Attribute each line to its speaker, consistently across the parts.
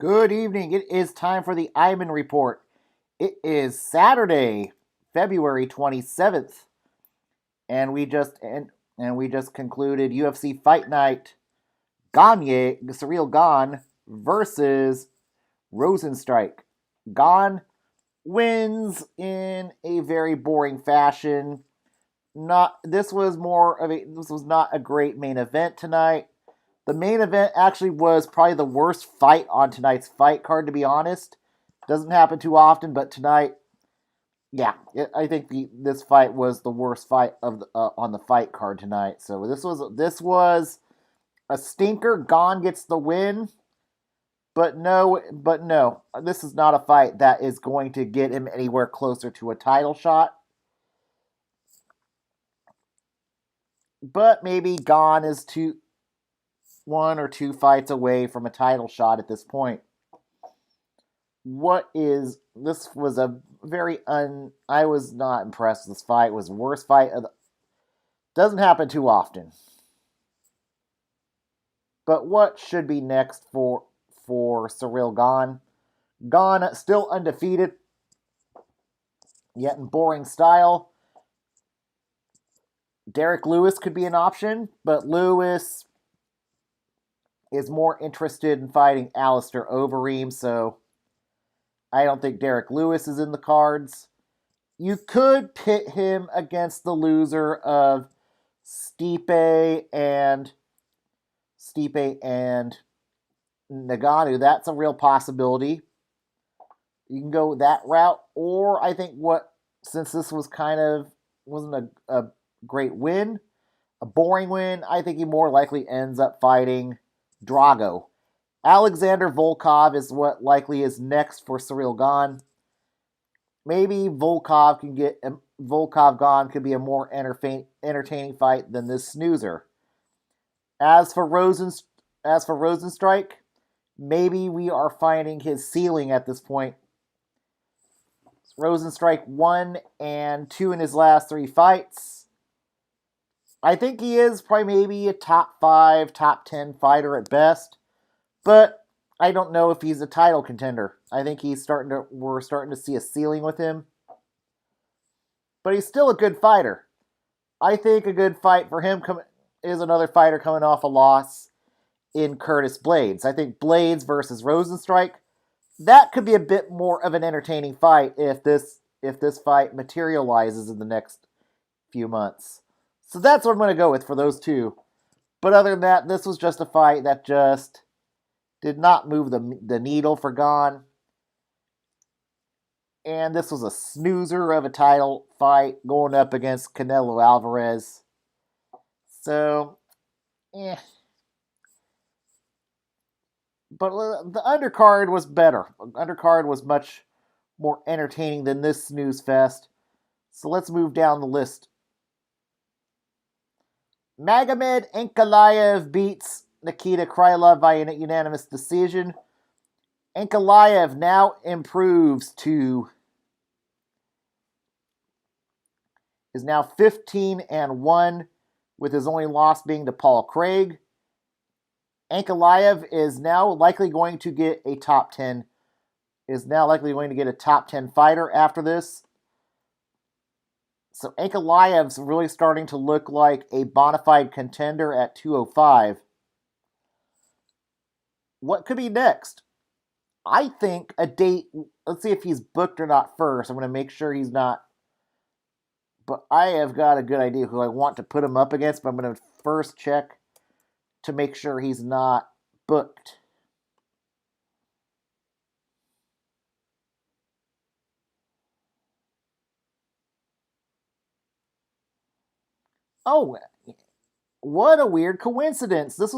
Speaker 1: Good evening. It is time for the Iman Report. It is Saturday, February 27th, and we just concluded UFC Fight Night. Gagne, Surreal Gone versus Rosenstrike. Gone wins in a very boring fashion. Not this was not a great main event tonight. The main event actually was probably the worst fight on tonight's fight card, to be honest. Doesn't happen too often, but tonight, yeah, I think this fight was the worst fight on the fight card tonight. So this was a stinker. Gon gets the win, but no, this is not a fight that is going to get him anywhere closer to a title shot. But maybe Gon is one or two fights away from a title shot at this point. This was a I was not impressed with this fight. It was the worst fight doesn't happen too often. But what should be next for Cyril Gane? Gane still undefeated, yet in boring style. Derek Lewis could be an option, but Lewis is more interested in fighting Alistair Overeem, so I don't think Derek Lewis is in the cards. You could pit him against the loser of Stipe and Ngannou. That's a real possibility. You can go that route, or I think since this wasn't a great win, a boring win, I think he more likely ends up fighting Drago. Alexander Volkov is what likely is next for Cyril Gane. Maybe Volkov Gane could be a more entertaining fight than this snoozer. As for Rosenstrike, maybe we are finding his ceiling at this point. Rosenstrike 1-2 in his last 3 fights. I think he is probably maybe a top 5, top 10 fighter at best, but I don't know if he's a title contender. I think we're starting to see a ceiling with him, but he's still a good fighter. I think a good fight for him is another fighter coming off a loss in Curtis Blades. I think Blades versus Rosenstrike, that could be a bit more of an entertaining fight if this fight materializes in the next few months. So that's what I'm going to go with for those two. But other than that, this was just a fight that just did not move the needle for Gane. And this was a snoozer of a title fight going up against Canelo Alvarez. So, But the undercard was better. The undercard was much more entertaining than this snooze fest. So let's move down the list. Magomed Ankalaev beats Nikita Krylov by a unanimous decision. Ankalaev now is now 15-1, with his only loss being to Paul Craig. Ankalaev is now likely going to get a top 10 fighter after this. So Ankalaev's really starting to look like a bona fide contender at 205. What could be next? I think a date. Let's see if he's booked or not first. I'm going to make sure he's not. But I have got a good idea who I want to put him up against, but I'm going to first check to make sure he's not booked. Oh, what a weird coincidence. Let's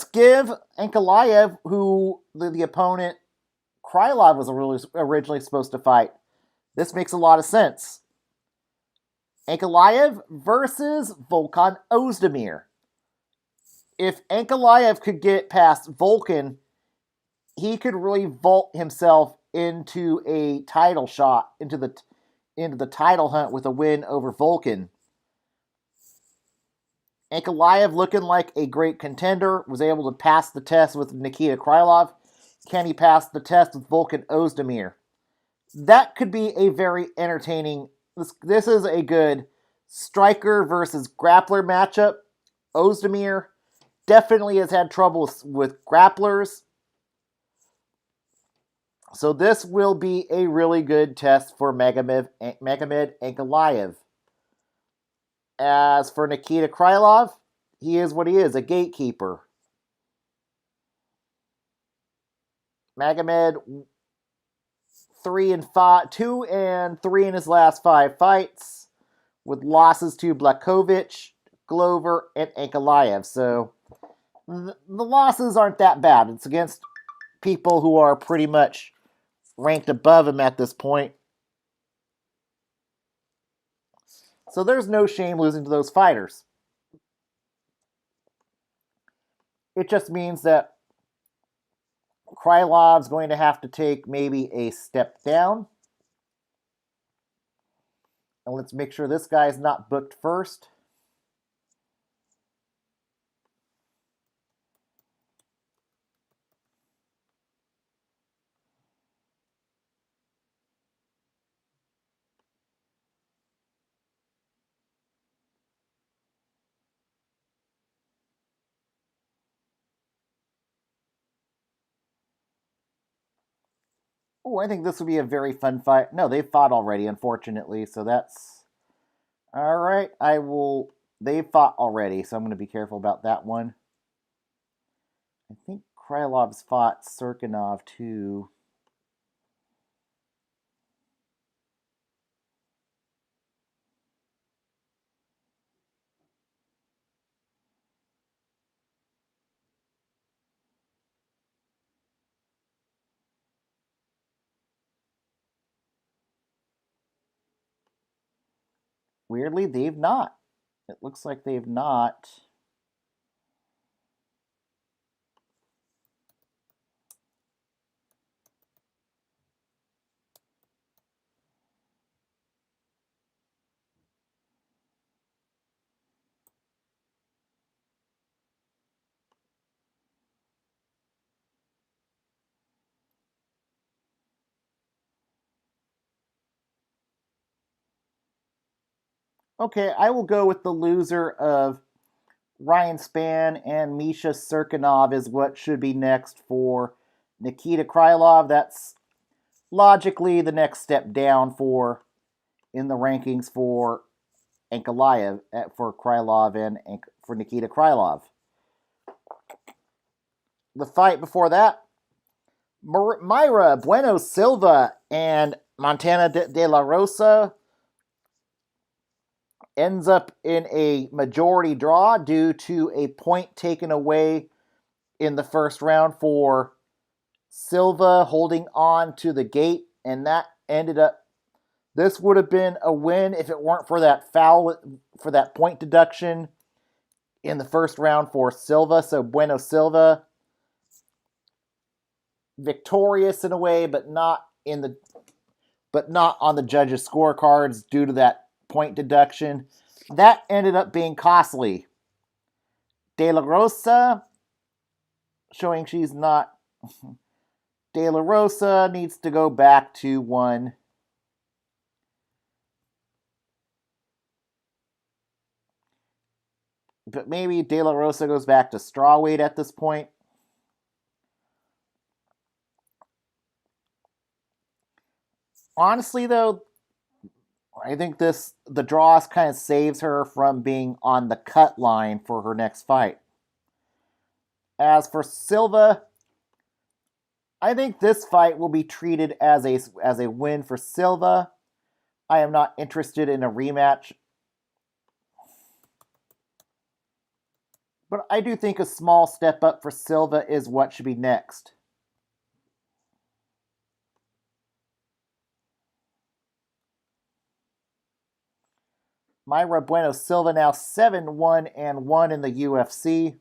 Speaker 1: give Ankalaev, who the opponent Krylov was originally supposed to fight. This makes a lot of sense. Ankalaev versus Volkan Ozdemir. If Ankalaev could get past Volkan, he could really vault himself into a title shot, into the title hunt with a win over Volkan. Ankalaev looking like a great contender, was able to pass the test with Nikita Krylov. can he pass the test with Volkan Ozdemir? That could be a very entertaining. This is a good striker versus grappler matchup. Ozdemir definitely has had trouble with grapplers. So this will be a really good test for Magomed Ankalaev. As for Nikita Krylov, he is what he is, a gatekeeper. Magomed 2-3 in his last 5 fights, with losses to Blakovic, Glover, and Ankalaev. So the losses aren't that bad. It's against people who are pretty much ranked above him at this point. So there's no shame losing to those fighters. It just means that Krylov's going to have to take maybe a step down. And let's make sure this guy's not booked first. Oh, I think this will be a very fun fight. No, they've fought already, unfortunately, so that's... Alright, They've fought already, so I'm going to be careful about that one. I think Krylov's fought Serkinov, too. Weirdly, they've not. It looks like they've not. Okay, I will go with the loser of Ryan Spann and Misha Serkinov is what should be next for Nikita Krylov. That's logically the next step down for in the rankings for Ankalaev, for Krylov and for Nikita Krylov. The fight before that, Myra Bueno Silva and Montana de la Rosa ends up in a majority draw due to a point taken away in the first round for Silva holding on to the gate, and that ended up. This would have been a win if it weren't for that foul, for that point deduction in the first round for Silva. So Bueno Silva victorious in a way, but not on the judges' scorecards due to that point deduction. That ended up being costly. De La Rosa showing she's not. De La Rosa needs to go back to 1. But maybe De La Rosa goes back to strawweight at this point. Honestly, though, I think the draw kind of saves her from being on the cut line for her next fight. As for Silva, I think this fight will be treated as a win for Silva. I am not interested in a rematch. But I do think a small step up for Silva is what should be next. Myra Bueno Silva now 7-1-1 in the UFC.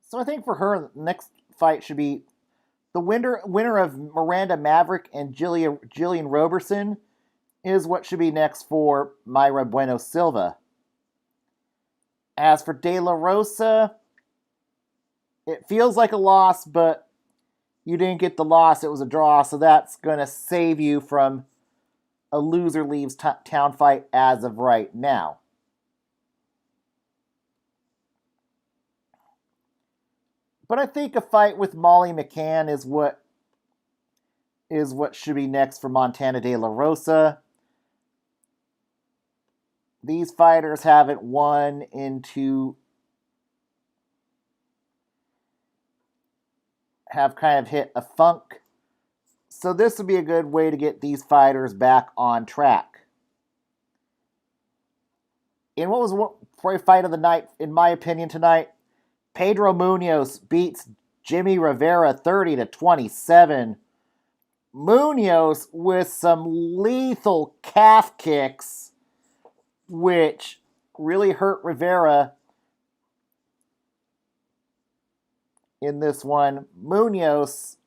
Speaker 1: So I think for her, the next fight should be The winner of Miranda Maverick and Jillian Roberson is what should be next for Mayra Bueno Silva. As for De La Rosa, it feels like a loss, but you didn't get the loss. It was a draw, so that's going to save you from a loser leaves town fight as of right now. But I think a fight with Molly McCann is what should be next for Montana De La Rosa. These fighters haven't won have kind of hit a funk. So this would be a good way to get these fighters back on track. In what was for a fight of the night, in my opinion tonight, Pedro Munoz beats Jimmy Rivera 30-27. Munoz with some lethal calf kicks, which really hurt Rivera in this one. Munoz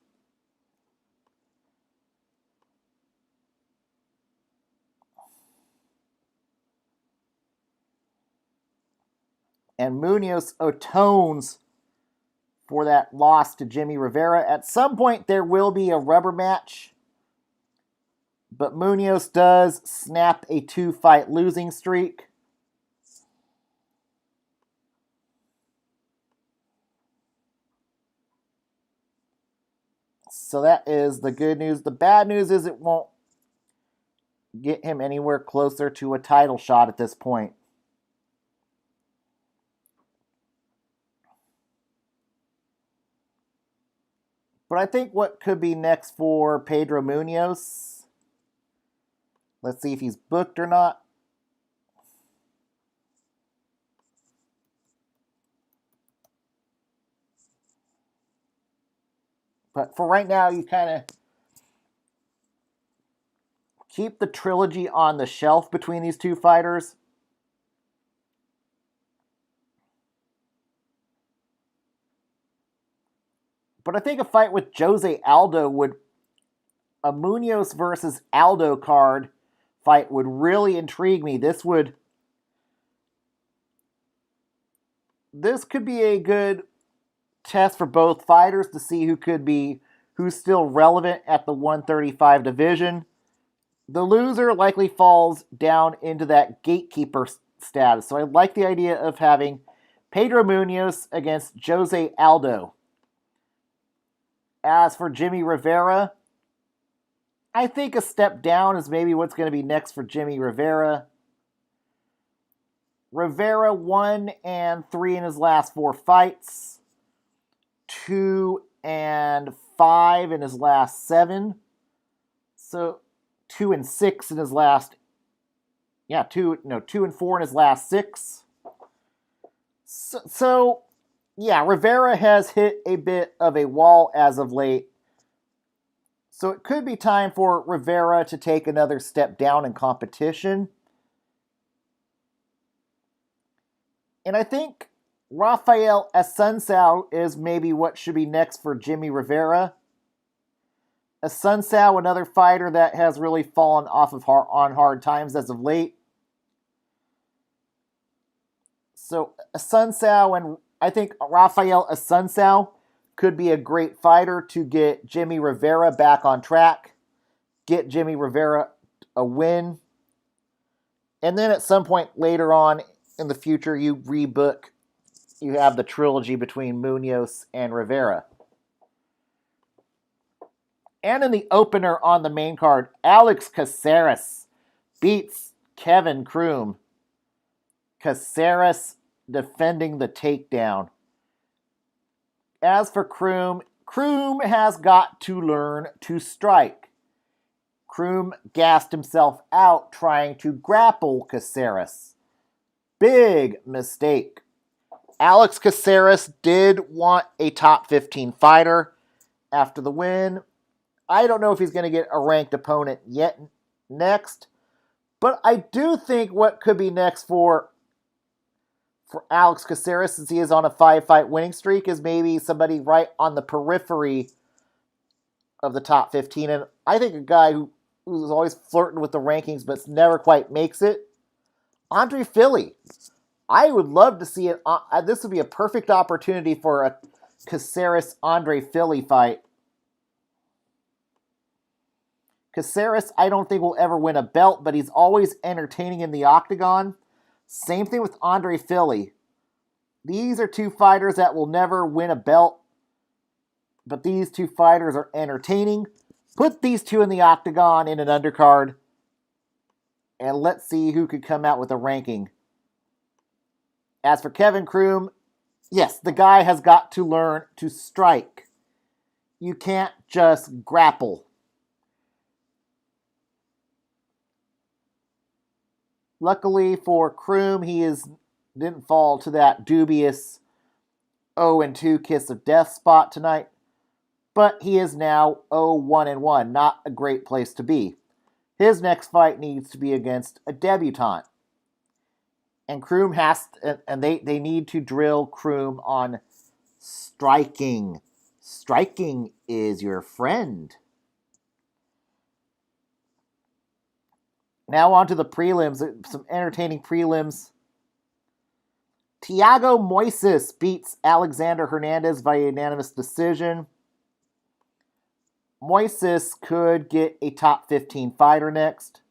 Speaker 1: atones for that loss to Jimmy Rivera. At some point, there will be a rubber match, but Munoz does snap a 2-fight losing streak. So that is the good news. The bad news is it won't get him anywhere closer to a title shot at this point. But I think what could be next for Pedro Munoz, let's see if he's booked or not. But for right now, you kind of keep the trilogy on the shelf between these two fighters. But I think a fight with Jose Aldo a Munoz versus Aldo card fight would really intrigue me. This could be a good test for both fighters to see who's still relevant at the 135 division. The loser likely falls down into that gatekeeper status. So I like the idea of having Pedro Munoz against Jose Aldo. As for Jimmy Rivera, I think a step down is maybe what's going to be next for Jimmy Rivera. Rivera 1-3 in his last 4 fights. 2-5 in his last 7. So 2-6 in his last 2-4 in his last 6. So Rivera has hit a bit of a wall as of late. So it could be time for Rivera to take another step down in competition. And I think Rafael Assunção is maybe what should be next for Jimmy Rivera. Assunção, another fighter that has really fallen off of on hard times as of late. So Assunção, and I think Rafael Assunção could be a great fighter to get Jimmy Rivera back on track, get Jimmy Rivera a win, and then at some point later on in the future, you have the trilogy between Munoz and Rivera. And in the opener on the main card, Alex Caceres beats Kevin Croom. Caceres defending the takedown. As for Croom has got to learn to strike. Croom gassed himself out trying to grapple Caceres. Big mistake. Alex Caceres did want a top 15 fighter after the win. I don't know if he's going to get a ranked opponent next, but I do think what could be next for Alex Caceres, since he is on a 5-fight winning streak, is maybe somebody right on the periphery of the top 15, and I think a guy who's always flirting with the rankings but never quite makes it, Andre Philly. I would love to see it. This would be a perfect opportunity for a Caceres Andre Philly fight. Caceres, I don't think will ever win a belt, but he's always entertaining in the octagon. Same thing with Andre Philly. These are two fighters that will never win a belt, but these two fighters are entertaining. Put these two in the octagon in an undercard, and let's see who could come out with a ranking. As for Kevin Croom, yes, the guy has got to learn to strike. You can't just grapple. Luckily for Croom, didn't fall to that dubious 0-2 kiss of death spot tonight, but he is now 0-1-1, not a great place to be. His next fight needs to be against a debutant. And Croom they need to drill Croom on striking. Striking is your friend. Now on to the prelims. Some entertaining prelims. Thiago Moises beats Alexander Hernandez by unanimous decision. Moises could get a top 15 fighter next.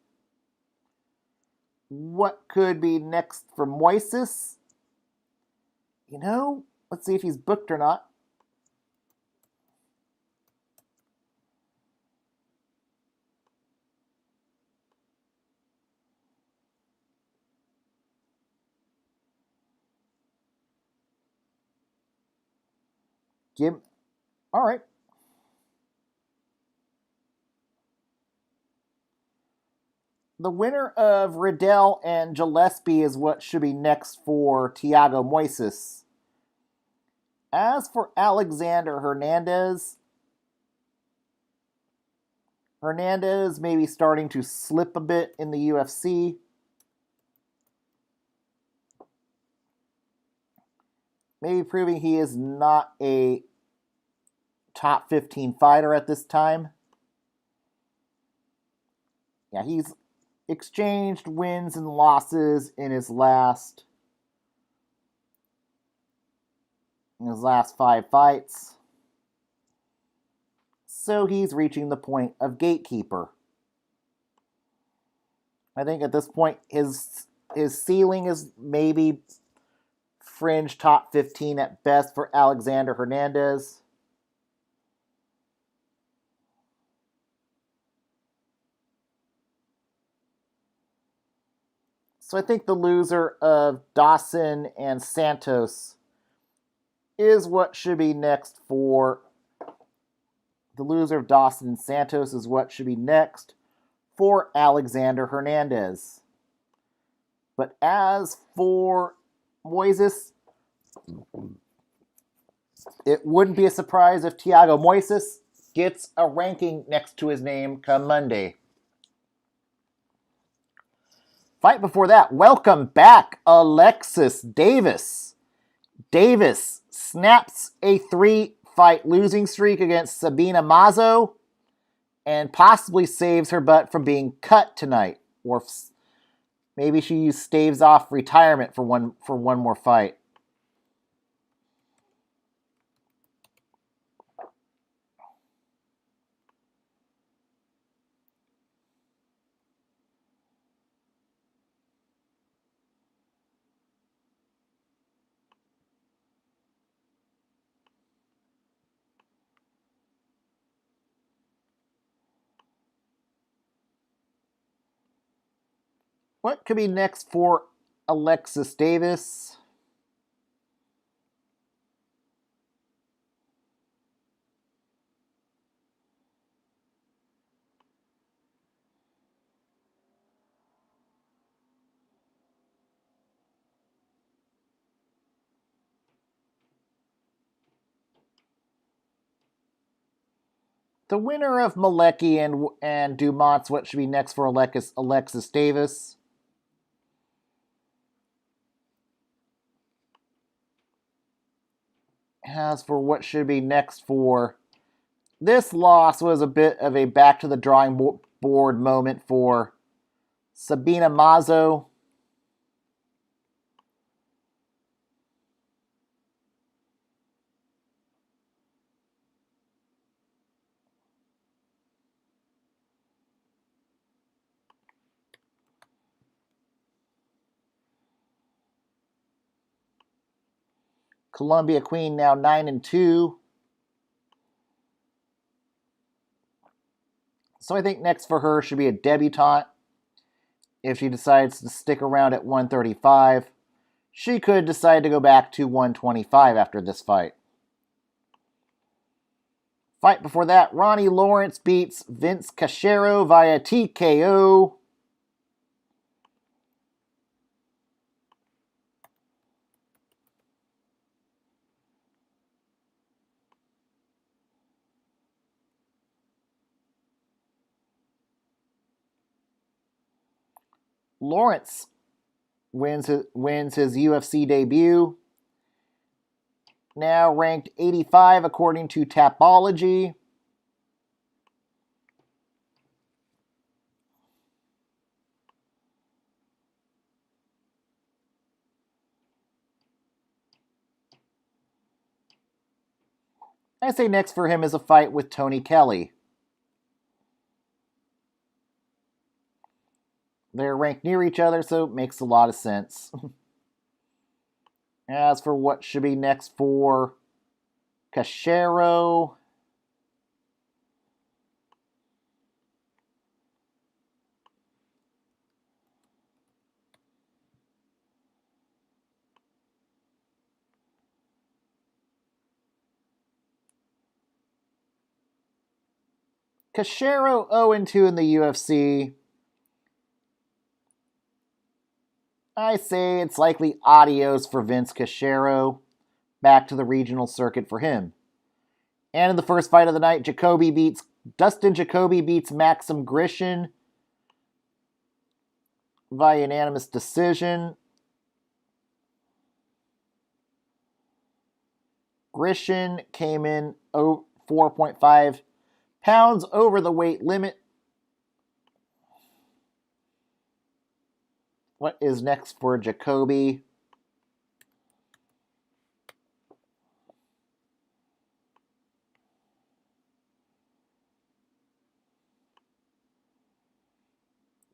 Speaker 1: What could be next for Moises? Let's see if he's booked or not. All right. The winner of Riddell and Gillespie is what should be next for Thiago Moises. As for Alexander Hernandez may be starting to slip a bit in the UFC. Maybe proving he is not a top 15 fighter at this time. Yeah, he's exchanged wins and losses in his last 5 fights. So he's reaching the point of gatekeeper. I think at this point his ceiling is maybe fringe top 15 at best for Alexander Hernandez. So I think the loser of Dawson and Santos is what should be next for Alexander Hernandez. But as for Moises, it wouldn't be a surprise if Thiago Moises gets a ranking next to his name come Monday. Fight before that, welcome back Alexis Davis. Davis snaps a 3-fight losing streak against Sabina Mazo and possibly saves her butt from being cut tonight. Or maybe she staves off retirement for one more fight. What could be next for Alexis Davis? The winner of Malecki and Dumont's what should be next for Alexis Davis. As for what should be next for This loss was a bit of a back to the drawing board moment for Sabina Mazo. Columbia Queen now 9-2. So I think next for her should be a debutante. If she decides to stick around at 135, she could decide to go back to 125 after this fight. Fight before that, Ronnie Lawrence beats Vince Cachero via TKO. Lawrence wins his UFC debut. Now ranked 85 according to Tapology. I say next for him is a fight with Tony Kelly. They're ranked near each other, so it makes a lot of sense. As for what should be next for Cachero, Cachero 0-2 in the UFC. I say it's likely adios for Vince Cachero. Back to the regional circuit for him. And in the first fight of the night, Dustin Jacoby beats Maxim Grishin via unanimous decision. Grishin came in 4.5 pounds over the weight limit. What is next for Jacoby?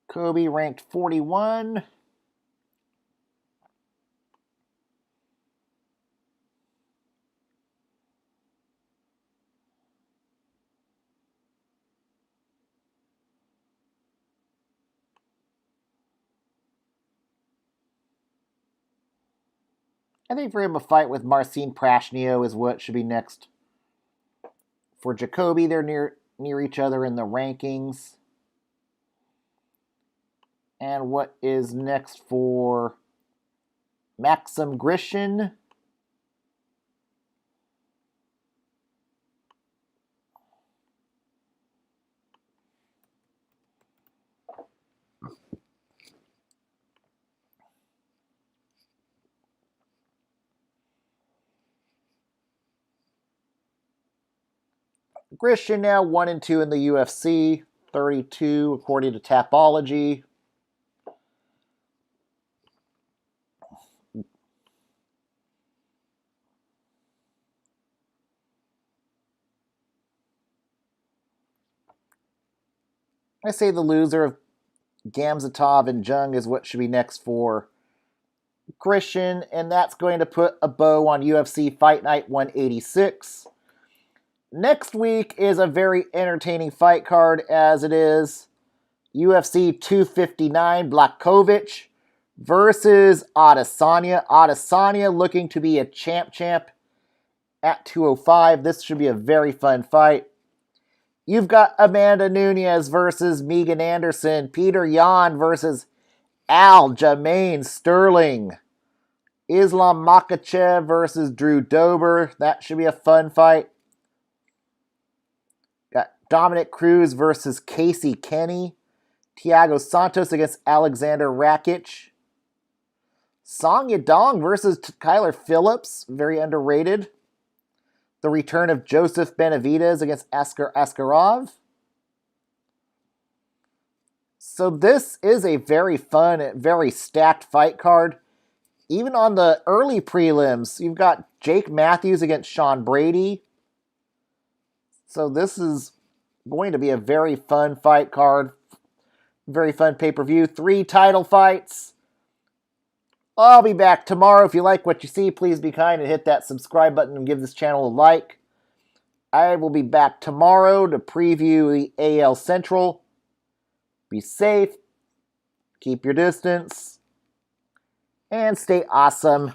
Speaker 1: Jacoby ranked 41. I think for him a fight with Marcin Prashnio is what should be next. For Jacoby, they're near each other in the rankings. And what is next for Maxim Grishin? Grishin now 1-2 in the UFC, 32 according to Tapology. I say the loser of Gamzatov and Jung is what should be next for Grishin, and that's going to put a bow on UFC Fight Night 186. Next week is a very entertaining fight card, as it is UFC 259 Blachowicz versus Adesanya. Adesanya looking to be a champ at 205. This should be a very fun fight. You've got Amanda Nunes versus Megan Anderson. Peter Yan versus Aljamain Sterling. Islam Makhachev versus Drew Dober. That should be a fun fight. Got Dominic Cruz versus Casey Kenny. Thiago Santos against Alexander Rakic. Song Yadong versus Kyler Phillips. Very underrated. the return of Joseph Benavidez against Askar Askarov. So this is a very fun, very stacked fight card. Even on the early prelims, you've got Jake Matthews against Sean Brady. So this is going to be a very fun fight card. Very fun pay-per-view. 3 title fights. I'll be back tomorrow. If you like what you see, please be kind and hit that subscribe button and give this channel a like. I will be back tomorrow to preview the AL Central. Be safe. Keep your distance. And stay awesome.